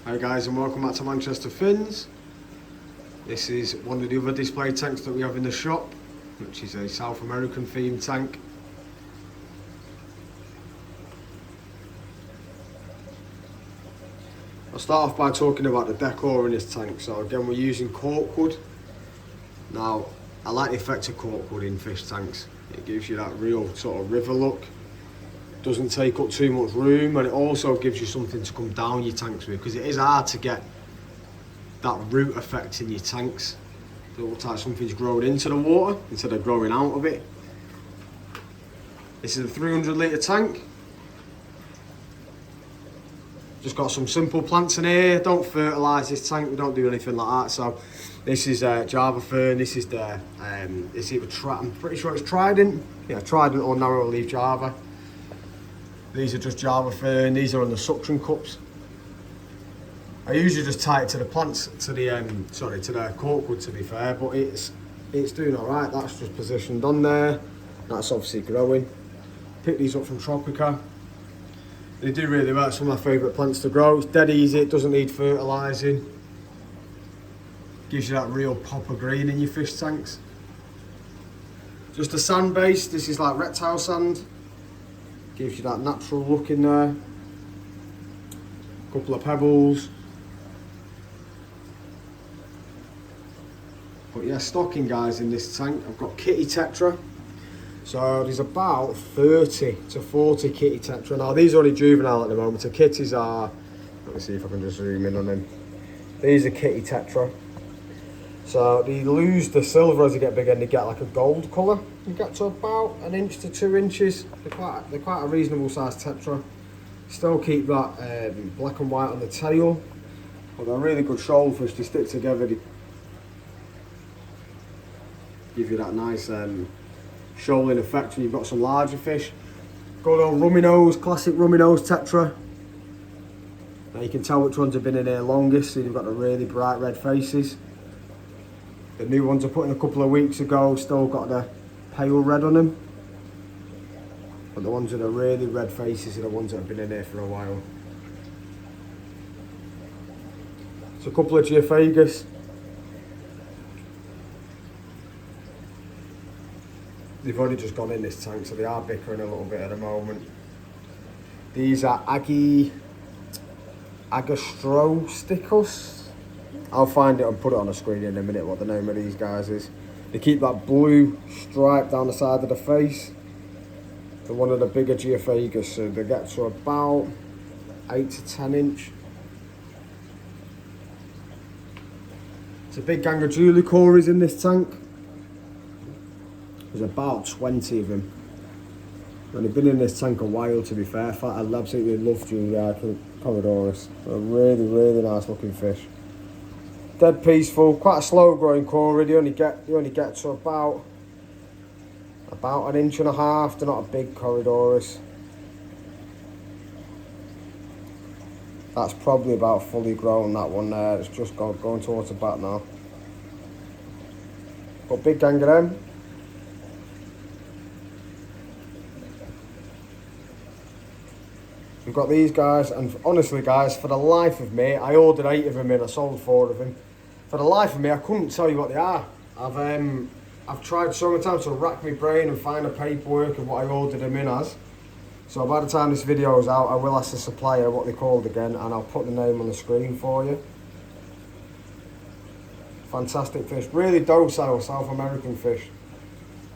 Hi guys, and welcome back to Manchester Fins. This is one of the other display tanks that we have in the shop, which is a South American themed tank. I'll start off by talking about the decor in this tank. So again, we're using corkwood. Now, I like the effect of corkwood in fish tanks. It gives you that real sort of river look. Doesn't take up too much room, and it also gives you something to come down your tanks with, because it is hard to get that root effect in your tanks. It looks like something's growing into the water instead of growing out of it. This is a 300 litre tank. Just got some simple plants in here. Don't fertilise this tank, we don't do anything like that. So this is Java fern, this is the it's either I'm pretty sure it's trident. Yeah, trident or narrow leaf Java. These are just Java fern, these are on the suction cups. I usually just tie it to the plants, to the to the corkwood, to be fair, but it's doing alright. That's just positioned on there. That's obviously growing. Pick these up from Tropica. They do really well, some of my favourite plants to grow. It's dead easy, it doesn't need fertilising. Gives you that real pop of green in your fish tanks. Just a sand base, this is like reptile sand. Gives you that natural look in there. Couple of pebbles. But yeah, stocking guys in this tank. I've got kitty tetra. So there's about 30 to 40 kitty tetra. Now these are only juvenile at the moment. The kitties are, let me see if I can just zoom in on them. These are kitty tetra. So they lose the silver as they get bigger and they get like a gold colour. You get to about 1 inch to 2 inches. They're quite a reasonable sized tetra. Still keep that black and white on the tail. But they're really good shoal fish. They stick together. They give you that nice shoaling effect when you've got some larger fish. Good old rummy nose, classic rummy nose tetra. Now you can tell which ones have been in here longest. So you've got the really bright red faces. The new ones I put in a couple of weeks ago still got the pale red on them. But the ones with the really red faces are the ones that have been in here for a while. So a couple of geophagus. They've only just gone in this tank, so they are bickering a little bit at the moment. These are agyrostictus. I'll find it and put it on the screen in a minute what the name of these guys is. They keep that blue stripe down the side of the face. They're one of the bigger geophagus, so they get to about 8 to 10 inch. It's a big gang of julicories in this tank. There's about 20 of them. And they've been in this tank a while, to be fair. I absolutely love Julia corridorus. They're a really, really nice looking fish. Dead peaceful, quite a slow growing cory. They only get to about 1.5 inches. They're not a big corridorus. That's probably about fully grown, that one there. It's just going towards the back now. But big gang of them. We've got these guys, and honestly guys, for the life of me, I ordered 8 of them in, I sold 4 of them. For the life of me, I couldn't tell you what they are. I've tried so many times to rack my brain and find the paperwork of what I ordered them in as. So by the time this video is out, I will ask the supplier what they're called again, and I'll put the name on the screen for you. Fantastic fish, really docile South American fish.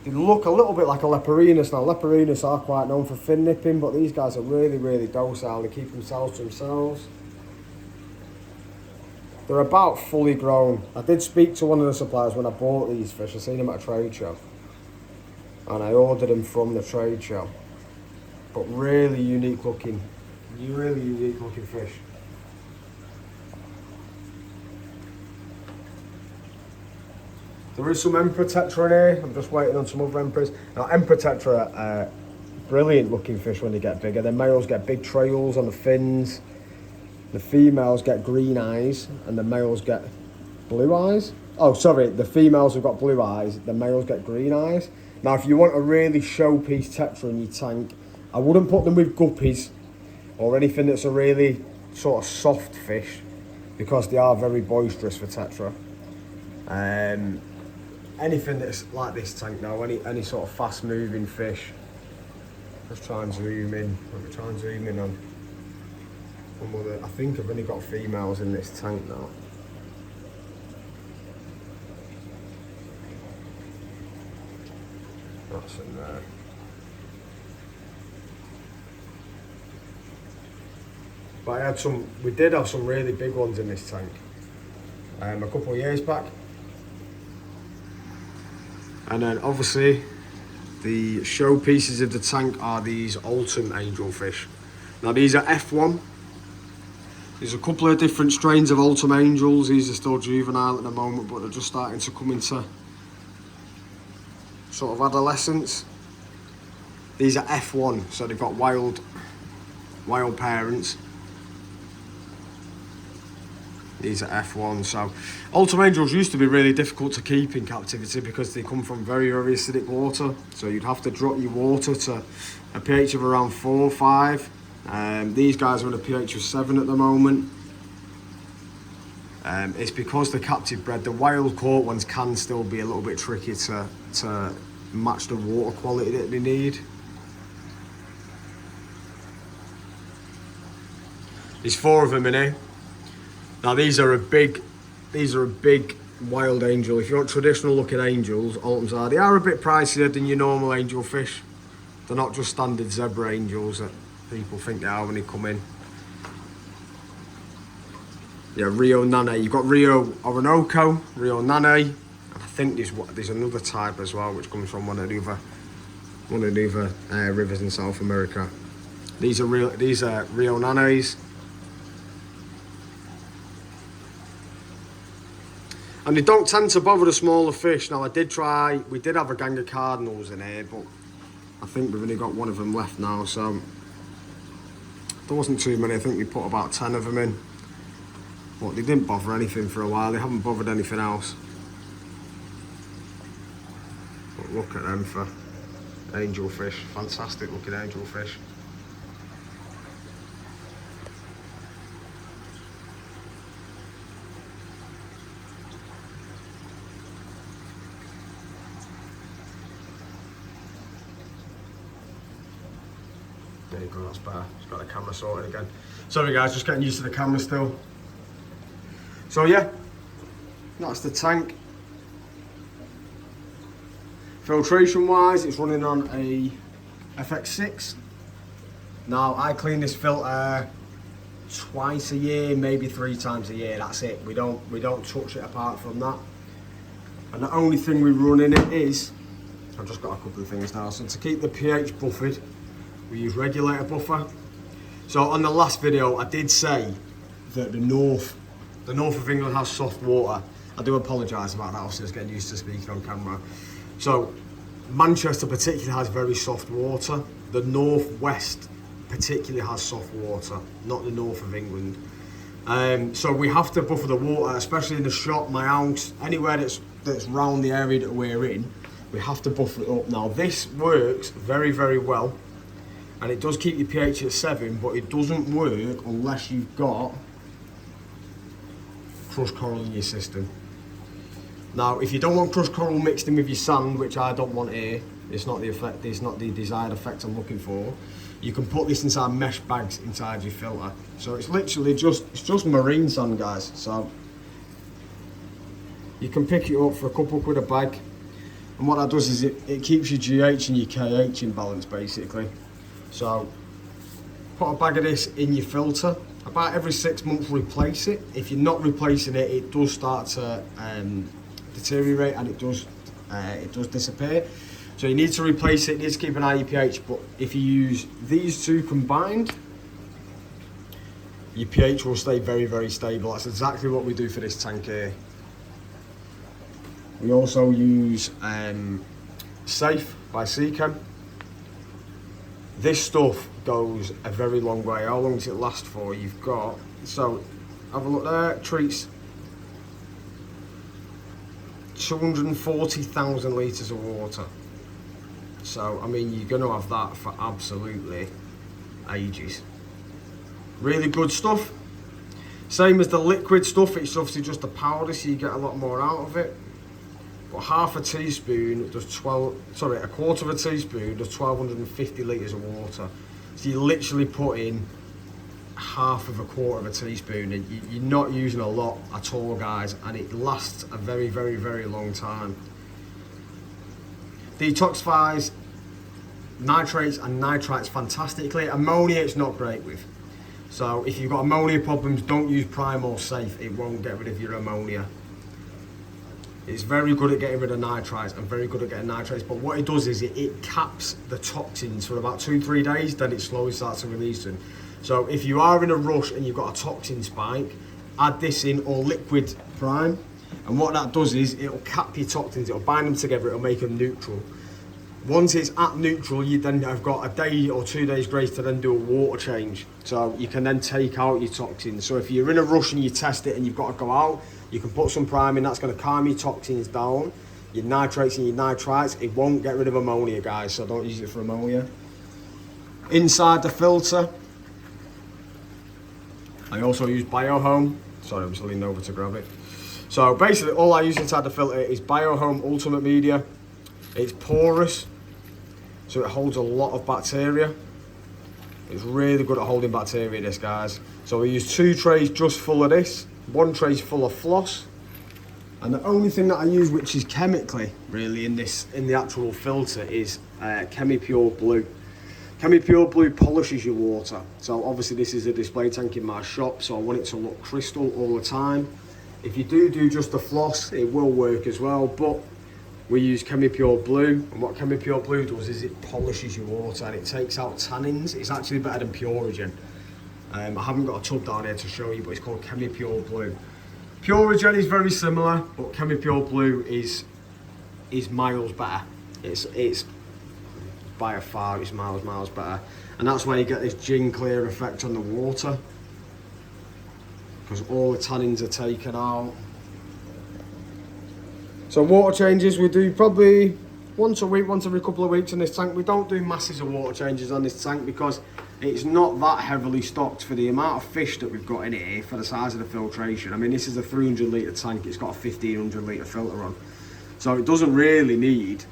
They look a little bit like a leperinus. Now leperinus are quite known for fin nipping, but these guys are really, really docile. They keep themselves to themselves. They're about fully grown. I did speak to one of the suppliers when I bought these fish. I seen them at a trade show. And I ordered them from the trade show. But really unique looking fish. There is some emperor tetra in here. I'm just waiting on some other emperors. Now emperor tetra are brilliant looking fish when they get bigger. The males get big trails on the fins. The females get green eyes and the males get blue eyes. Oh, sorry, the females have got blue eyes, the males get green eyes. Now, if you want a really showpiece tetra in your tank, I wouldn't put them with guppies or anything that's a really sort of soft fish. because they are very boisterous for tetra. Anything that's like this tank now, any sort of fast moving fish. Let's try and zoom in. Let me try and zoom in on I think I've only got females in this tank now. That's in there. But we did have some really big ones in this tank a couple of years back. And then obviously the showpieces of the tank are these autumn angelfish. Now these are F1. There's a couple of different strains of autumn angels. These are still juvenile at the moment, but they're just starting to come into sort of adolescence. These are F1, so they've got wild parents. These are F1. So autumn angels used to be really difficult to keep in captivity because they come from very, very acidic water. So you'd have to drop your water to a pH of around 4 or 5. These guys are at a pH of 7 at the moment. It's because they're captive bred. The wild caught ones can still be a little bit tricky to match the water quality that they need. There's 4 of them in here. Now these are a big wild angel. If you want traditional looking angels, autumns they are a bit pricier than your normal angelfish. They're not just standard zebra angels that people think they are when they come in. Yeah, Rio Nane. You've got Rio Orinoco, Rio Nane, and I think there's another type as well which comes from one of the other rivers in South America. These are Rio Nanes. And they don't tend to bother the smaller fish. Now we did have a gang of cardinals in here, but I think we've only got one of them left now, so there wasn't too many. I think we put about 10 of them in. But they didn't bother anything for a while. They haven't bothered anything else. But look at them for angelfish. Fantastic looking angelfish. There you go, that's better. It's got the camera sorted again. Sorry guys, just getting used to the camera still. So yeah, that's the tank. Filtration wise, it's running on a FX6. Now I clean this filter twice a year, maybe 3 times a year. That's it. We don't touch it apart from that. And the only thing we run in it is, I've just got a couple of things now. So to keep the pH buffered, we use regulator buffer. So on the last video, I did say that the north of England has soft water. I do apologise about that, obviously I was getting used to speaking on camera. So Manchester particularly has very soft water. The northwest particularly has soft water, not the north of England. So we have to buffer the water, especially in the shop, my house, anywhere that's round the area that we're in, we have to buffer it up. Now this works very, very well. And it does keep your pH at 7, but it doesn't work unless you've got crushed coral in your system. Now, if you don't want crushed coral mixed in with your sand, which I don't want here, it's not the desired effect I'm looking for, you can put this inside mesh bags inside your filter. So it's literally just marine sand, guys. So you can pick it up for a couple quid a bag. And what that does is it keeps your GH and your KH in balance, basically. So put a bag of this in your filter. About every 6 months replace it. If you're not replacing it, it does start to deteriorate and it does disappear. So you need to replace it, you need to keep an eye on your pH, but if you use these two combined, your pH will stay very, very stable. That's exactly what we do for this tank here. We also use Safe by Seachem. This stuff goes a very long way. How long does it last for? You've got, so have a look there, treats 240,000 litres of water. So, I mean, you're going to have that for absolutely ages. Really good stuff. Same as the liquid stuff, it's obviously just a powder, so you get a lot more out of it. But half a teaspoon does a quarter of a teaspoon does 1250 litres of water. So you literally put in half of a quarter of a teaspoon, and you're not using a lot at all, guys, and it lasts a very, very, very long time. Detoxifies nitrates and nitrites fantastically. Ammonia it's not great with. So if you've got ammonia problems, don't use Primal Safe. It won't get rid of your ammonia. It's very good at getting rid of nitrites and very good at getting nitrates, but what it does is it caps the toxins for about 2-3 days, then it slowly starts to release them. So if you are in a rush and you've got a toxin spike, add this in, or liquid prime, and what that does is it'll cap your toxins, it'll bind them together, it'll make them neutral. Once it's at neutral, you then have got a day or 2 days grace to then do a water change, so you can then take out your toxins. So if you're in a rush and you test it and you've got to go out, you can put some prime in, that's going to calm your toxins down, your nitrates and your nitrites. It won't get rid of ammonia, guys, so don't use it for ammonia. Inside the filter, I also use Biohome. Sorry, I'm just leaning over to grab it. So basically all I use inside the filter is Biohome Ultimate Media. It's porous, so it holds a lot of bacteria. It's really good at holding bacteria, this, guys. So we use 2 trays just full of this, 1 tray's full of floss, and the only thing that I use which is chemically really in the actual filter is Chemipure Blue. Chemipure Blue polishes your water. So obviously this is a display tank in my shop, so I want it to look crystal all the time. If you do just the floss, it will work as well, but we use Chemipure Blue, and what Chemipure Blue does is it polishes your water and it takes out tannins. It's actually better than Purigen. I haven't got a tub down here to show you, but it's called Chemipure Blue. Purigen is very similar, but Chemipure Blue is miles better. It's by a far, it's miles better, and that's why you get this gin clear effect on the water, because all the tannins are taken out. So water changes, we do probably once a week, once every couple of weeks in this tank. We don't do masses of water changes on this tank because it's not that heavily stocked for the amount of fish that we've got in here, for the size of the filtration. I mean, this is a 300 litre tank, it's got a 1500 litre filter on. So it doesn't really need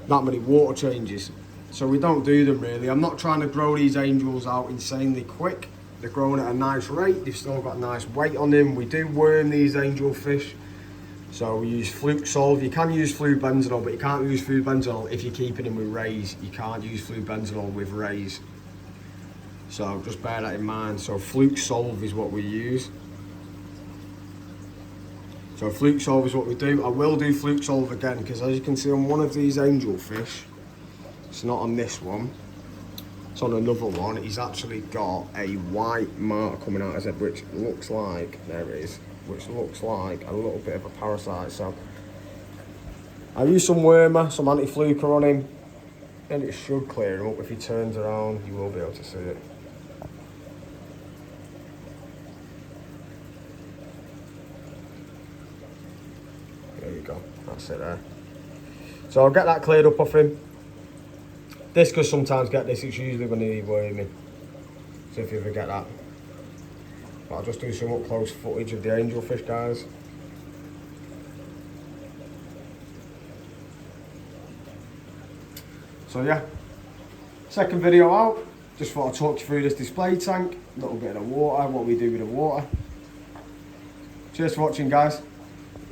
that many water changes. So we don't do them really. I'm not trying to grow these angels out insanely quick. They're growing at a nice rate, they've still got a nice weight on them. We do worm these angelfish. So we use Fluke Solve. You can use flubenzoyl, but you can't use flubenzoyl if you're keeping them with rays. You can't use flubenzoyl with rays. So just bear that in mind. So Fluke Solve is what we use. So Fluke Solve is what we do. I will do Fluke Solve again, because as you can see on one of these angelfish, it's not on this one, it's on another one, he's actually got a white mark coming out of it, which looks like, there it is, which looks like a little bit of a parasite. So I use some wormer, some anti-fluker on him, and it should clear him up. If he turns around, you will be able to see it. There you go, that's it there. So I'll get that cleared up off him. Discus sometimes get this, it's usually when they need worming. So if you ever get that. But I'll just do some up close footage of the angelfish, guys. So yeah, second video out. Just thought I'd talk you through this display tank, a little bit of the water, what we do with the water. Cheers for watching, guys.